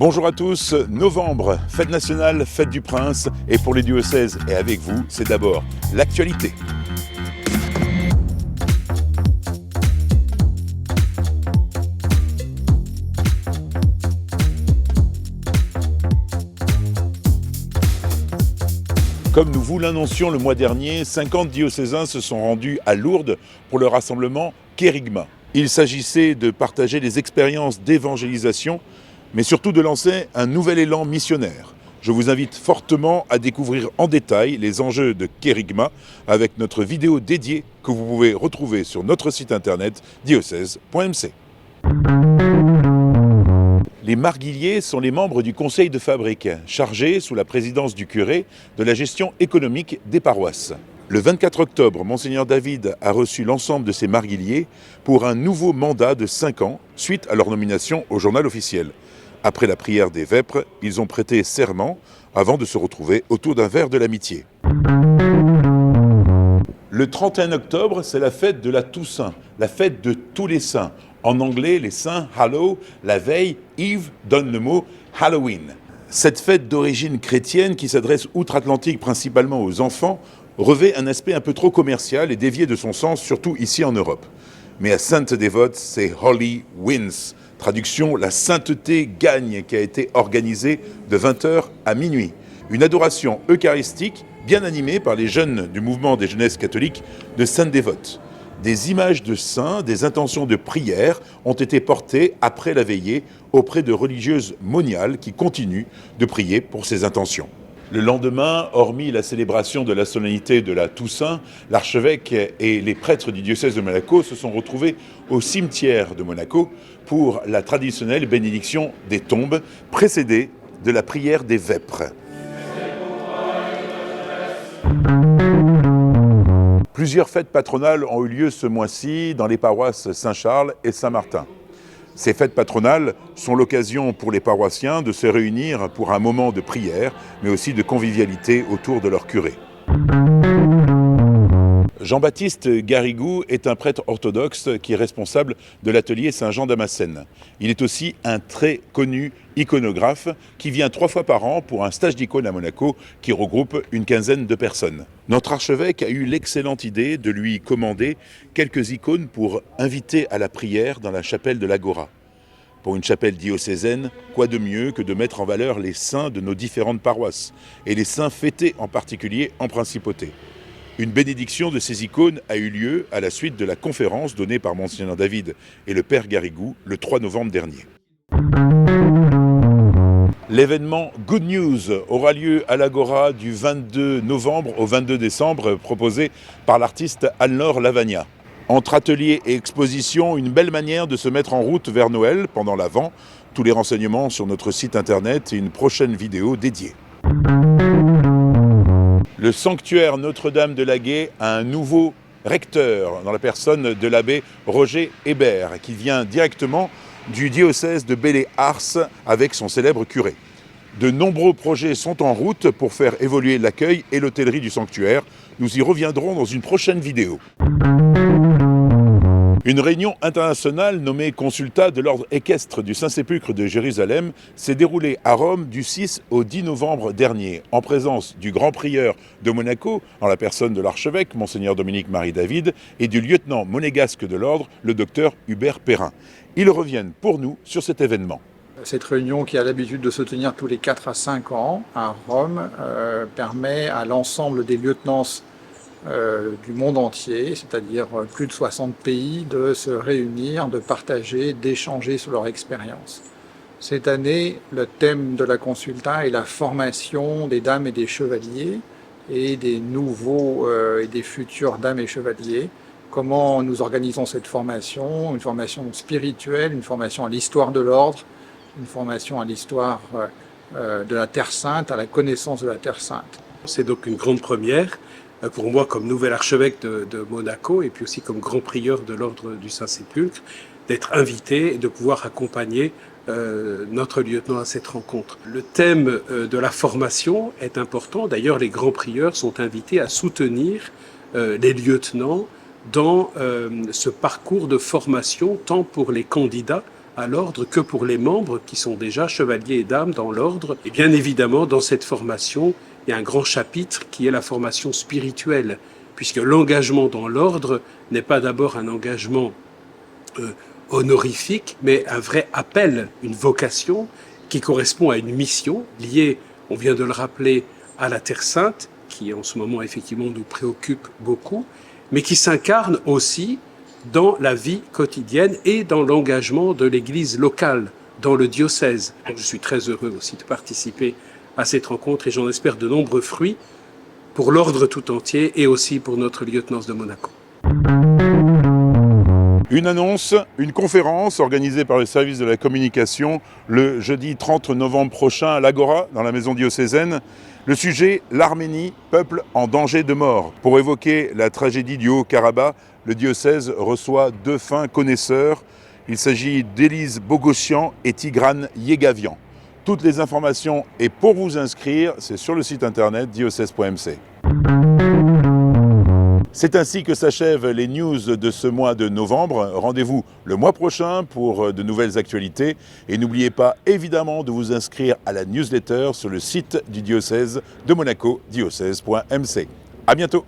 Bonjour à tous, novembre, fête nationale, fête du Prince, et pour les diocèses et avec vous, c'est d'abord l'actualité. Comme nous vous l'annoncions le mois dernier, 50 diocésains se sont rendus à Lourdes pour le rassemblement Kérigma. Il s'agissait de partager des expériences d'évangélisation, mais surtout de lancer un nouvel élan missionnaire. Je vous invite fortement à découvrir en détail les enjeux de Kérigma avec notre vidéo dédiée que vous pouvez retrouver sur notre site internet diocèse.mc. Les marguilliers sont les membres du conseil de fabrique, chargés, sous la présidence du curé, de la gestion économique des paroisses. Le 24 octobre, Monseigneur David a reçu l'ensemble de ces marguilliers pour un nouveau mandat de 5 ans, suite à leur nomination au journal officiel. Après la prière des vêpres, ils ont prêté serment avant de se retrouver autour d'un verre de l'amitié. Le 31 octobre, c'est la fête de la Toussaint, la fête de tous les saints. En anglais, les saints Hallow, la veille, Eve donne le mot Halloween. Cette fête d'origine chrétienne qui s'adresse outre-Atlantique principalement aux enfants revêt un aspect un peu trop commercial et dévié de son sens, surtout ici en Europe. Mais à Sainte-Dévote, c'est Holy Wins. Traduction, la sainteté gagne, qui a été organisée de 20h à minuit. Une adoration eucharistique bien animée par les jeunes du mouvement des jeunesses catholiques de Sainte-Dévote. Des images de saints, des intentions de prière ont été portées après la veillée auprès de religieuses moniales qui continuent de prier pour ces intentions. Le lendemain, hormis la célébration de la solennité de la Toussaint, l'archevêque et les prêtres du diocèse de Monaco se sont retrouvés au cimetière de Monaco pour la traditionnelle bénédiction des tombes, précédée de la prière des vêpres. Plusieurs fêtes patronales ont eu lieu ce mois-ci dans les paroisses Saint-Charles et Saint-Martin. Ces fêtes patronales sont l'occasion pour les paroissiens de se réunir pour un moment de prière, mais aussi de convivialité autour de leur curé. Jean-Baptiste Garrigou est un prêtre orthodoxe qui est responsable de l'atelier Saint-Jean-Damascène. Il est aussi un très connu iconographe qui vient 3 fois par an pour un stage d'icône à Monaco qui regroupe une quinzaine de personnes. Notre archevêque a eu l'excellente idée de lui commander quelques icônes pour inviter à la prière dans la chapelle de l'Agora. Pour une chapelle diocésaine, quoi de mieux que de mettre en valeur les saints de nos différentes paroisses et les saints fêtés en particulier en principauté. Une bénédiction de ces icônes a eu lieu à la suite de la conférence donnée par Monseigneur David et le Père Garrigou le 3 novembre dernier. L'événement Good News aura lieu à l'Agora du 22 novembre au 22 décembre, proposé par l'artiste Anne-Laure Lavagna. Entre ateliers et expositions, une belle manière de se mettre en route vers Noël pendant l'Avent. Tous les renseignements sur notre site internet et une prochaine vidéo dédiée. Le sanctuaire Notre-Dame de Laguet a un nouveau recteur dans la personne de l'abbé Roger Hébert, qui vient directement du diocèse de Belley-Ars avec son célèbre curé. De nombreux projets sont en route pour faire évoluer l'accueil et l'hôtellerie du sanctuaire. Nous y reviendrons dans une prochaine vidéo. Une réunion internationale nommée Consulta de l'ordre équestre du Saint-Sépulcre de Jérusalem s'est déroulée à Rome du 6 au 10 novembre dernier, en présence du grand prieur de Monaco, en la personne de l'archevêque, Monseigneur Dominique-Marie David, et du lieutenant monégasque de l'ordre, le docteur Hubert Perrin. Ils reviennent pour nous sur cet événement. Cette réunion, qui a l'habitude de se tenir tous les 4 à 5 ans à Rome, permet à l'ensemble des lieutenants du monde entier, c'est-à-dire plus de 60 pays, de se réunir, de partager, d'échanger sur leur expérience. Cette année, le thème de la Consulta est la formation des dames et des chevaliers et des nouveaux et des futurs dames et chevaliers. Comment nous organisons cette formation, une formation spirituelle, une formation à l'histoire de l'ordre, une formation à l'histoire de la Terre Sainte, à la connaissance de la Terre Sainte. C'est donc une grande première pour moi comme nouvel archevêque de Monaco et puis aussi comme grand prieur de l'ordre du Saint-Sépulcre, d'être invité et de pouvoir accompagner notre lieutenant à cette rencontre. Le thème de la formation est important. D'ailleurs, les grands prieurs sont invités à soutenir les lieutenants dans ce parcours de formation, tant pour les candidats à l'ordre que pour les membres qui sont déjà chevaliers et dames dans l'ordre. Et bien évidemment, dans cette formation, il y a un grand chapitre qui est la formation spirituelle, puisque l'engagement dans l'ordre n'est pas d'abord un engagement honorifique, mais un vrai appel, une vocation qui correspond à une mission liée, on vient de le rappeler, à la Terre Sainte, qui en ce moment effectivement nous préoccupe beaucoup, mais qui s'incarne aussi dans la vie quotidienne et dans l'engagement de l'Église locale, dans le diocèse. Donc, je suis très heureux aussi de participer à cette rencontre et j'en espère de nombreux fruits pour l'ordre tout entier et aussi pour notre lieutenance de Monaco. Une annonce, une conférence organisée par le service de la communication le jeudi 30 novembre prochain à l'Agora, dans la maison diocésaine. Le sujet, l'Arménie, peuple en danger de mort. Pour évoquer la tragédie du Haut-Karabakh, le diocèse reçoit 2 fins connaisseurs. Il s'agit d'Élise Bogossian et Tigran Yegavian. Toutes les informations et pour vous inscrire, c'est sur le site internet diocèse.mc. C'est ainsi que s'achèvent les news de ce mois de novembre. Rendez-vous le mois prochain pour de nouvelles actualités. Et n'oubliez pas évidemment de vous inscrire à la newsletter sur le site du diocèse de Monaco, diocèse.mc. À bientôt.